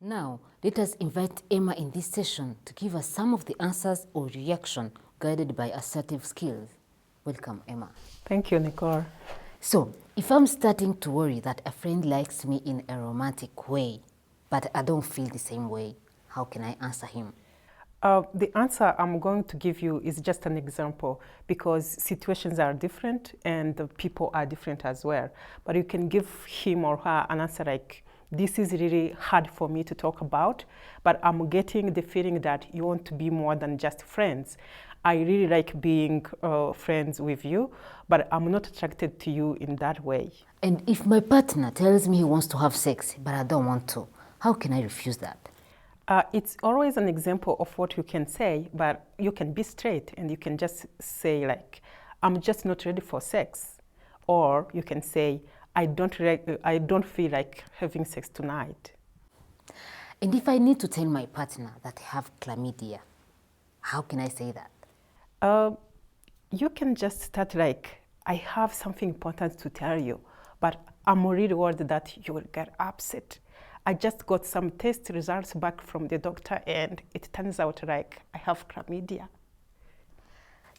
Now, let us invite Emma in this session to give us some of the answers or reaction guided by assertive skills. Welcome, Emma. Thank you, Nicole. So, if I'm starting to worry that a friend likes me in a romantic way, but I don't feel the same way, how can I answer him? The answer I'm going to give you is just an example because situations are different and the people are different as well. But you can give him or her an answer like, this is really hard for me to talk about, but I'm getting the feeling that you want to be more than just friends. I really like being friends with you, but I'm not attracted to you in that way. And if my partner tells me he wants to have sex, but I don't want to, how can I refuse that? It's always an example of what you can say, but you can be straight and you can just say like, I'm just not ready for sex. Or you can say, I don't feel like having sex tonight. And if I need to tell my partner that I have chlamydia, how can I say that? You can just start like, I have something important to tell you, but I'm really worried that you will get upset. I just got some test results back from the doctor and it turns out like I have chlamydia.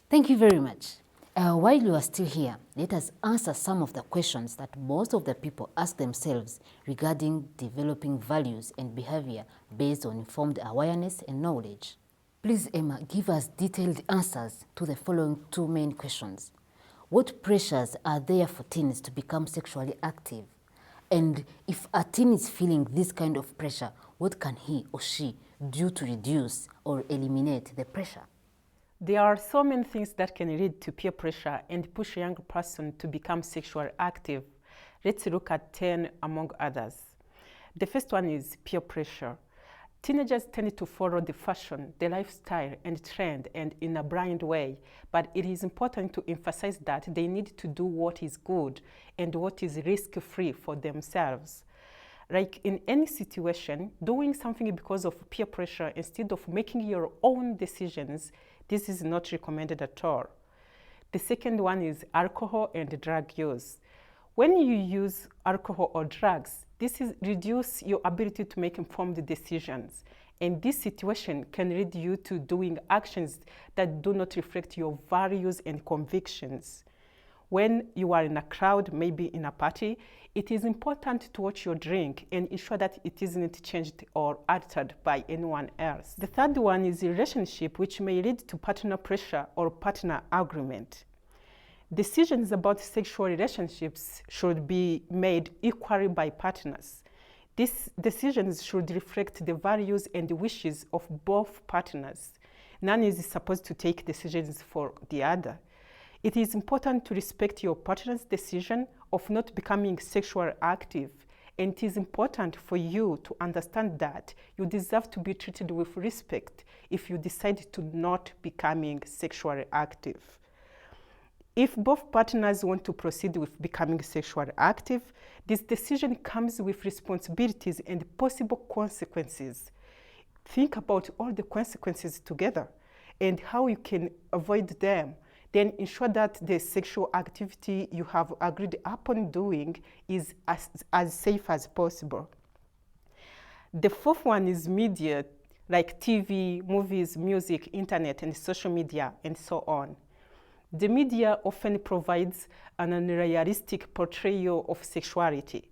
Thank you very much. While you are still here, let us answer some of the questions that most of the people ask themselves regarding developing values and behavior based on informed awareness and knowledge. Please, Emma, give us detailed answers to the following two main questions. What pressures are there for teens to become sexually active? And if a teen is feeling this kind of pressure, what can he or she do to reduce or eliminate the pressure? There are so many things that can lead to peer pressure and push a young person to become sexually active. Let's look at 10 among others. The first one is peer pressure. Teenagers tend to follow the fashion, the lifestyle, and trend, and in a blind way. But it is important to emphasize that they need to do what is good and what is risk-free for themselves. Like in any situation, doing something because of peer pressure instead of making your own decisions, this is not recommended at all. The second one is alcohol and drug use. When you use alcohol or drugs, this reduces your ability to make informed decisions. And this situation can lead you to doing actions that do not reflect your values and convictions. When you are in a crowd, maybe in a party, it is important to watch your drink and ensure that it isn't changed or altered by anyone else. The third one is a relationship, which may lead to partner pressure or partner agreement. Decisions about sexual relationships should be made equally by partners. These decisions should reflect the values and wishes of both partners. None is supposed to take decisions for the other. It is important to respect your partner's decision of not becoming sexually active, and it is important for you to understand that you deserve to be treated with respect if you decide to not becoming sexually active. If both partners want to proceed with becoming sexually active, this decision comes with responsibilities and possible consequences. Think about all the consequences together and how you can avoid them. Then ensure that the sexual activity you have agreed upon doing is as safe as possible. The fourth one is media, like TV, movies, music, internet, and social media, and so on. The media often provides an unrealistic portrayal of sexuality.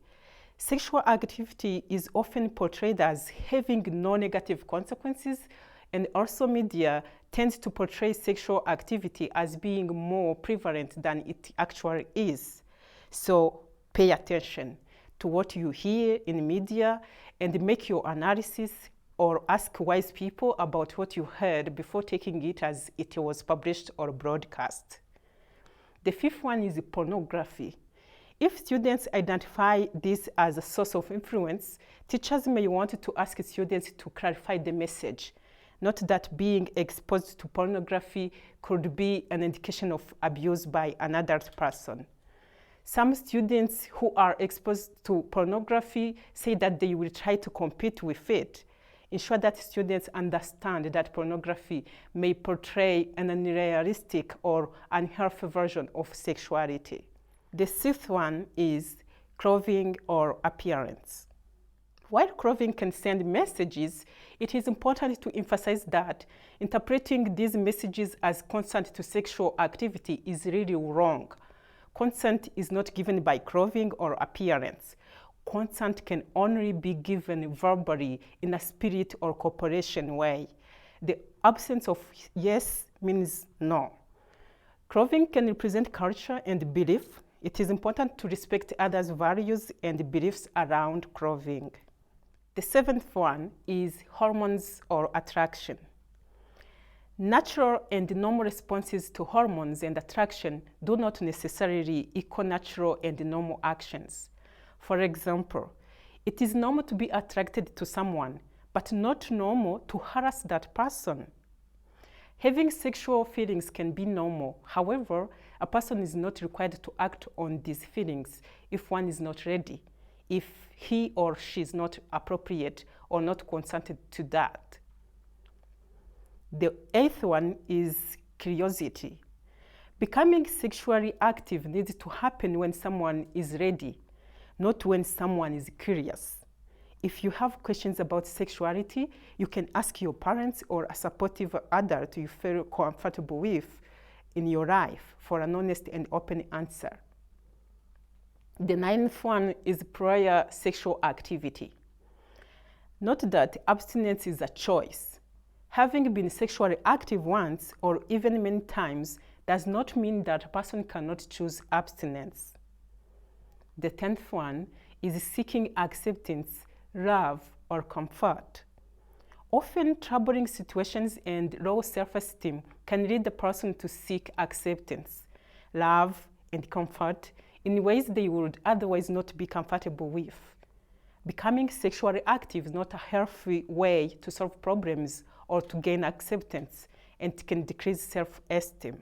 Sexual activity is often portrayed as having no negative consequences, and also media tends to portray sexual activity as being more prevalent than it actually is. So pay attention to what you hear in media and make your analysis or ask wise people about what you heard before taking it as it was published or broadcast. The fifth one is pornography. If students identify this as a source of influence, teachers may want to ask students to clarify the message. Not that being exposed to pornography could be an indication of abuse by an adult person. Some students who are exposed to pornography say that they will try to compete with it. Ensure that students understand that pornography may portray an unrealistic or unhealthy version of sexuality. The sixth one is clothing or appearance. While craving can send messages, it is important to emphasize that interpreting these messages as consent to sexual activity is really wrong. Consent is not given by craving or appearance. Consent can only be given verbally in a spirit or cooperation way. The absence of yes means no. Craving can represent culture and belief. It is important to respect others' values and beliefs around craving. The seventh one is hormones or attraction. Natural and normal responses to hormones and attraction do not necessarily equal natural and normal actions. For example, it is normal to be attracted to someone, but not normal to harass that person. Having sexual feelings can be normal. However, a person is not required to act on these feelings if one is not ready, if he or she is not appropriate or not consented to that. The eighth one is curiosity. Becoming sexually active needs to happen when someone is ready, not when someone is curious. If you have questions about sexuality, you can ask your parents or a supportive adult you feel comfortable with in your life for an honest and open answer. The ninth one is prior sexual activity. Note that abstinence is a choice. Having been sexually active once or even many times does not mean that a person cannot choose abstinence. The 10th one is seeking acceptance, love, or comfort. Often, troubling situations and low self-esteem can lead the person to seek acceptance, love, and comfort in ways they would otherwise not be comfortable with. Becoming sexually active is not a healthy way to solve problems or to gain acceptance, and can decrease self-esteem.